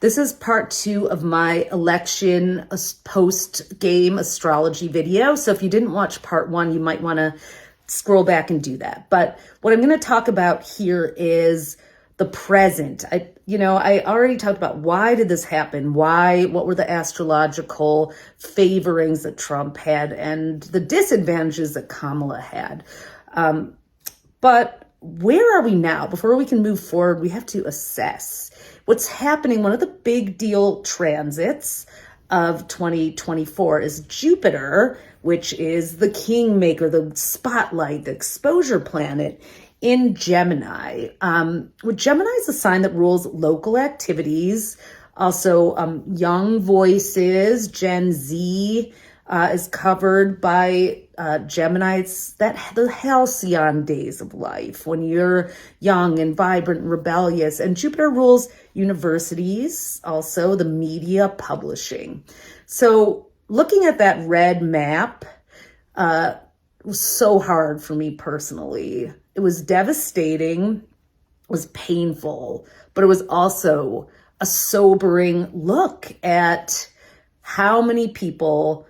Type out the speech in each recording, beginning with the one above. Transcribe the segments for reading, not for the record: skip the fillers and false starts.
This is part 2 of my election post-game astrology video. So if you didn't watch part 1, you might want to scroll back and do that. But what I'm going to talk about here is the present. I already talked about why did this happen? What were the astrological favorings that Trump had and the disadvantages that Kamala had? But where are we now? Before we can move forward, we have to assess what's happening. One of the big deal transits of 2024 is Jupiter, which is the kingmaker, the spotlight, the exposure planet in Gemini. Gemini is a sign that rules local activities, also young voices. Gen Z is covered by Gemini. It's the halcyon days of life when you're young and vibrant and rebellious. And Jupiter rules universities, also the media, publishing. So looking at that red map was so hard for me personally. It was devastating, it was painful, but it was also a sobering look at how many people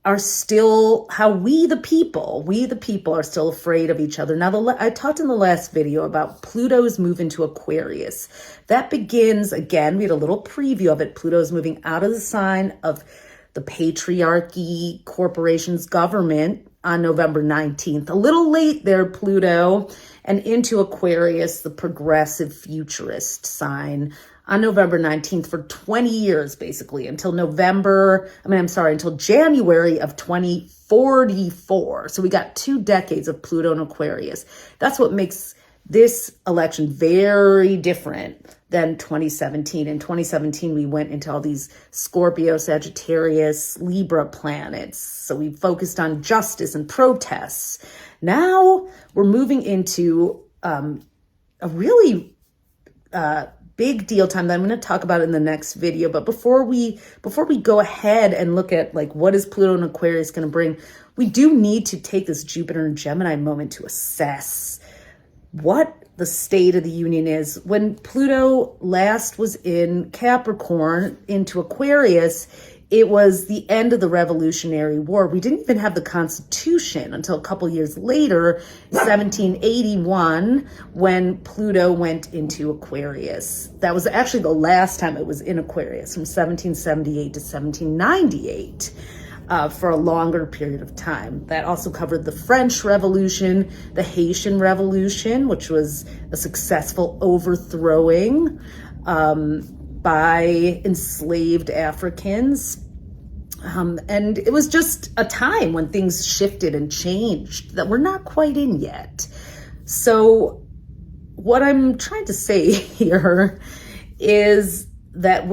are still, how we the people are still afraid of each other. Now, I talked in the last video about Pluto's move into Aquarius. That begins, again, we had a little preview of it. Pluto's moving out of the sign of the patriarchy, corporations, government on November 19th. A little late there, Pluto, and into Aquarius, the progressive futurist sign, on November 19th for 20 years, basically, until January of 2044. So we got 2 decades of Pluto and Aquarius. That's what makes this election very different than 2017. In 2017, we went into all these Scorpio, Sagittarius, Libra planets. So we focused on justice and protests. Now we're moving into a really big deal time that I'm going to talk about in the next video. But before we go ahead and look at what is Pluto and Aquarius going to bring, we do need to take this Jupiter and Gemini moment to assess what the state of the union is. When Pluto last was in Capricorn into Aquarius, it was the end of the Revolutionary War. We didn't even have the Constitution until a couple years later, 1781, when Pluto went into Aquarius. That was actually the last time it was in Aquarius, from 1778 to 1798. For a longer period of time. That also covered the French Revolution, the Haitian Revolution, which was a successful overthrowing by enslaved Africans. And it was just a time when things shifted and changed that we're not quite in yet. So what I'm trying to say here is that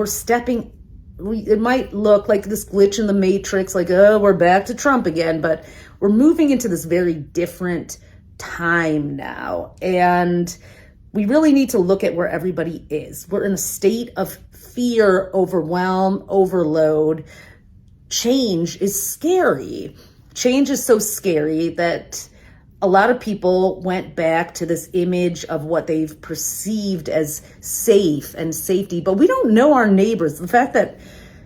it might look like this glitch in the matrix, like, oh, we're back to Trump again, but we're moving into this very different time now. And we really need to look at where everybody is. We're in a state of fear, overwhelm, overload. Change is scary. Change is so scary that a lot of people went back to this image of what they've perceived as safe and safety, but we don't know our neighbors. The fact that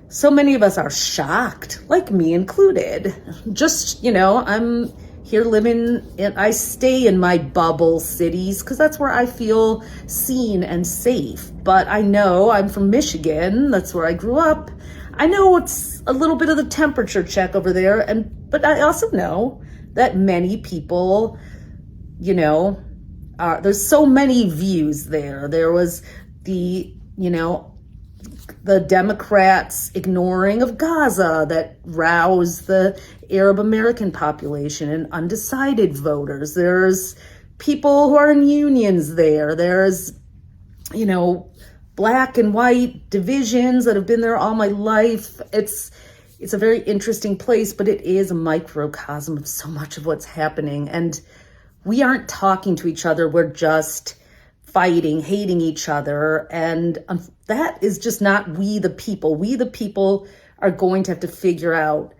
so many of us are shocked, like me included. Just, I'm here I stay in my bubble cities because that's where I feel seen and safe. But I know I'm from Michigan. That's where I grew up. I know it's a little bit of the temperature check over there. But I also know that many people, there's so many views there. There was the Democrats' ignoring of Gaza that roused the Arab American population and undecided voters. There's people who are in unions there. There's, black and white divisions that have been there all my life. It's a very interesting place, but it is a microcosm of so much of what's happening. And we aren't talking to each other. We're just fighting, hating each other. And that is just not we the people. We the people are going to have to figure out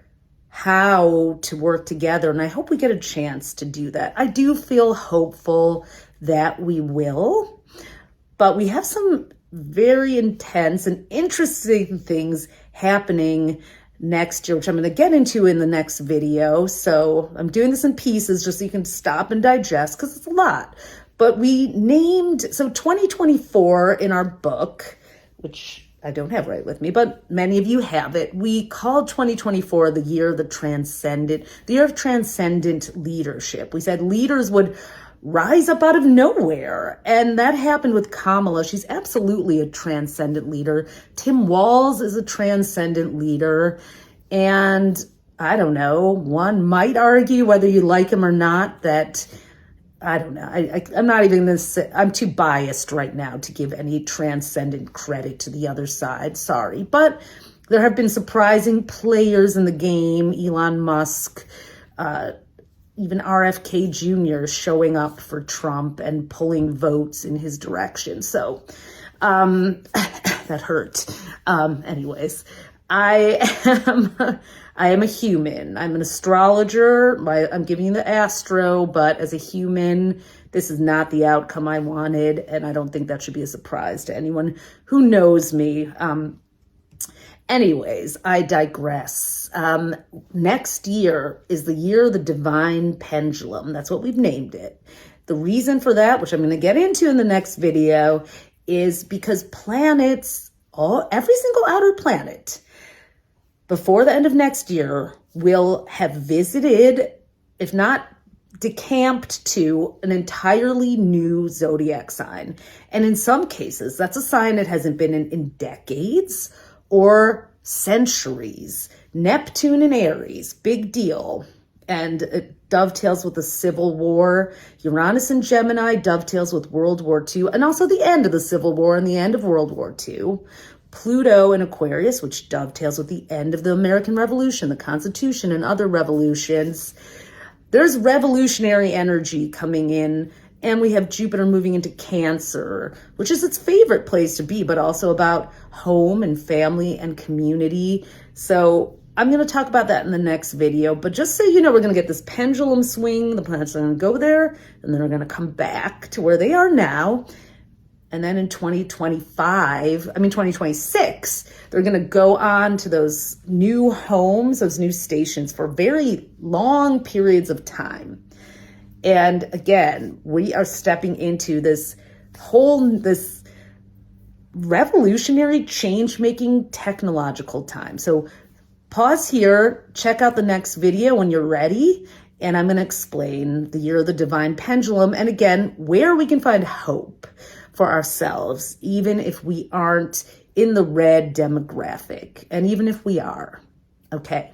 how to work together. And I hope we get a chance to do that. I do feel hopeful that we will. But we have some very intense and interesting things happening next year, which I'm going to get into in the next video. So I'm doing this in pieces just so you can stop and digest because it's a lot. But we named, so 2024 in our book, which I don't have right with me, but many of you have it. We called 2024 the year of the year of transcendent leadership. We said leaders would rise up out of nowhere. And that happened with Kamala. She's absolutely a transcendent leader. Tim Walz is a transcendent leader. And I don't know, one might argue whether you like him or not that, I don't know. I'm not even going to say, I'm too biased right now to give any transcendent credit to the other side. Sorry. But there have been surprising players in the game. Elon Musk, even RFK Jr. showing up for Trump and pulling votes in his direction. So that hurt. Anyways, I am a human. I'm an astrologer. I'm giving you the astro, but as a human, this is not the outcome I wanted. And I don't think that should be a surprise to anyone who knows me. Anyways, I digress. Next year is the year of the divine pendulum. That's what we've named it. The reason for that, which I'm going to get into in the next video, is because planets, every single outer planet, before the end of next year, will have visited, if not decamped to, an entirely new zodiac sign. And in some cases, that's a sign that hasn't been in decades or centuries. Neptune and Aries, big deal. And it dovetails with the Civil War. Uranus and Gemini dovetails with World War II, and also the end of the Civil War and the end of World War II. Pluto in Aquarius, which dovetails with the end of the American Revolution, the Constitution, and other revolutions. There's revolutionary energy coming in. And we have Jupiter moving into Cancer, which is its favorite place to be, but also about home and family and community. So I'm going to talk about that in the next video. But just so you know, we're going to get this pendulum swing. The planets are going to go there, and then they're going to come back to where they are now. And then in 2026, they're going to go on to those new homes, those new stations for very long periods of time. And again, we are stepping into this revolutionary change-making technological time. So pause here, check out the next video when you're ready, and I'm going to explain the year of the divine pendulum, and again, where we can find hope for ourselves, even if we aren't in the red demographic, and even if we are. Okay.